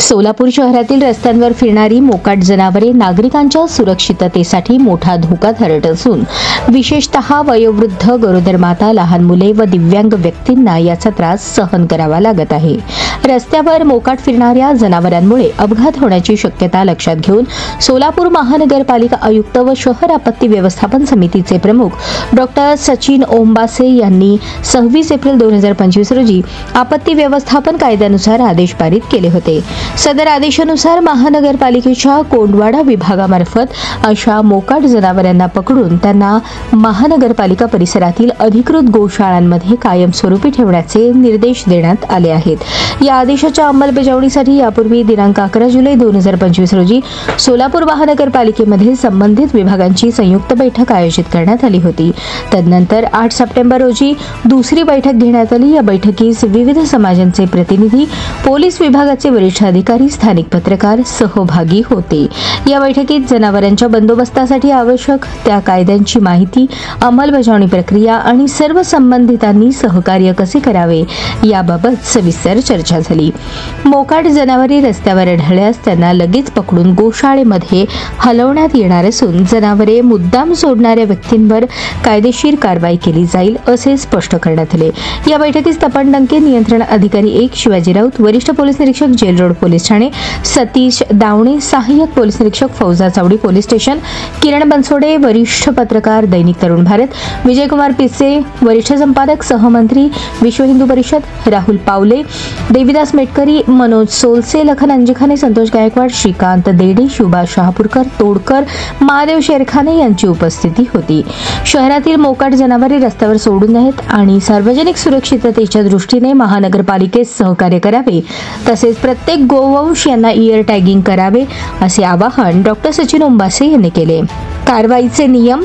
सोलापूर शहरातील रस्त्यांवर फिरणारी मोकाट जनावरे नागरिकांच्या सुरक्षिततेसाठी मोठा धोका ठरत असून विशेषतः वयोवृद्ध, गरोदर माता, लहान मुले व दिव्यांग व्यक्तींना याचा त्रास सहन करावा लागत आहे। रस्त्यावर मोकाट फिरणाऱ्या जनावरांमुळे अपघात होण्याची शक्यता लक्षात घेऊन सोलापूर महानगरपालिका आयुक्त व शहर आपत्ती व्यवस्थापन समितीचे प्रमुख डॉक्टर सचिन ओंबासे यांनी 26 एप्रिल 2025 रोजी आपत्ती व्यवस्थापन कायद्यानुसार आदेश पारित केले होते। सदर आदेशानुसार महानगरपालिकेच्या कोंडवाडा विभागामार्फत अशा मोकाट जनावरांना पकडून त्यांना महानगरपालिका परिसरातील अधिकृत गोशाळांमध्ये कायमस्वरूपी ठेवण्याचे निर्देश देण्यात आले आहेत। या आदेशाच्या अंमलबजावणीसाठी यापूर्वी दिनांक 11 जुलै 2025 रोजी सोलापूर महानगरपालिकेमध्ये संबंधित विभागांची संयुक्त बैठक आयोजित करण्यात आली होती। तदनंतर 8 सप्टेंबर रोजी दुसरी बैठक घेण्यात आली। या बैठकीस विविध समाजांचे प्रतिनिधी, पोलीस विभागाचे वरिष्ठ अधिकारी, स्थानिक पत्रकार सहभागी होते। या बैठकीत जनावरांच्या बंदोबस्तासाठी आवश्यक त्या कायद्यांची माहिती, अंमलबजावणी प्रक्रिया आणि सर्व संबंधितांनी सहकार्य कसे करावे याबाबत सविस्तर चर्चा झाली। मोकाट जनावरे रस्त्यावर आढळल्यास त्यांना लगेच पकडून गोशाळेमध्ये हलवण्यात येणार असून जनावरे मुद्दाम सोडणाऱ्या व्यक्तींवर कायदेशीर कारवाई केली जाईल असे स्पष्ट करण्यात आले। या बैठकीस तपन डंके, नियंत्रण अधिकारी 1 शिवाजी राऊत, वरिष्ठ पोलीस निरीक्षक जेल रोड पोलीस ठाणे, सतीश दावणे, सहाय्यक पोलीस निरीक्षक फौजा चावडी पोलीस स्टेशन, किरण बनसोडे, वरिष्ठ पत्रकार दैनिक तरुण भारत, विजयकुमार पिसे, वरिष्ठ संपादक सहमंत्री विश्व हिंदू परिषद, राहुल पावले, देविदास मेटकरी, मनोज सोलसे, लखन अंजिखाने, संतोष गायकवाड, श्रीकांत देडे, शुभा शहापूरकर, तोडकर, महादेव शेरखाने यांची उपस्थिती होती। शहरातील मोकाट जनावरे रस्त्यावर सोडू नयेत आणि सार्वजनिक सुरक्षिततेच्या दृष्टीने महानगरपालिकेस सहकार्य करावे, तसेच प्रत्येक गोवंश यांना इयर टॅगिंग करावे असे आवाहन डॉक्टर सचिन ओंबासे यांनी केले। कारवाईचे नियम: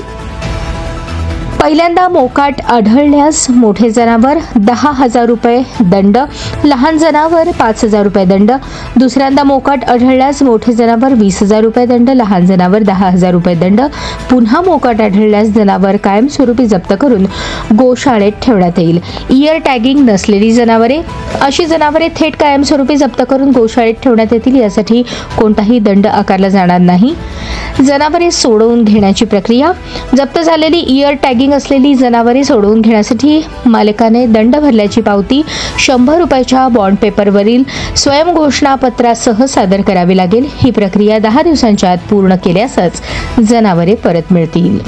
पहिल्यांदा मोकाट आढळल्यास मोठे जनावर 10,000 रुपये दंड, लहान जनावर 5,000 रुपये दंड। दुसऱ्यांदा मोकाट आढळल्यास मोठे जनावर 20,000 रुपये दंड, लहान जनावर 10,000 रुपये दंड। पुन्हा मोकाट आढळल्यास जनावर कायमस्वरूपी जप्त करून गोशाळेत ठेवण्यात येईल। इयर टॅगिंग नसलेली जनावरे: अशी जनावरे थेट कायमस्वरूपी जप्त करून गोशाळेत ठेवण्यात येतील। यासाठी कोणताही दंड आकारला जाणार नाही। जनावरे सोडवून घेण्याची प्रक्रिया: जप्त झालेली इयर टॅगिंग असलेली जनावरे सोडवून घेण्यासाठी मालकाने दंड भरल्याची पावती 100 रुपयाच्या बॉन्ड पेपरवरील स्वयंघोषणापत्रासह सादर करावी लागेल। ही प्रक्रिया 10 दिवसांच्या आत पूर्ण केल्यासच जनावरे परत मिळतील।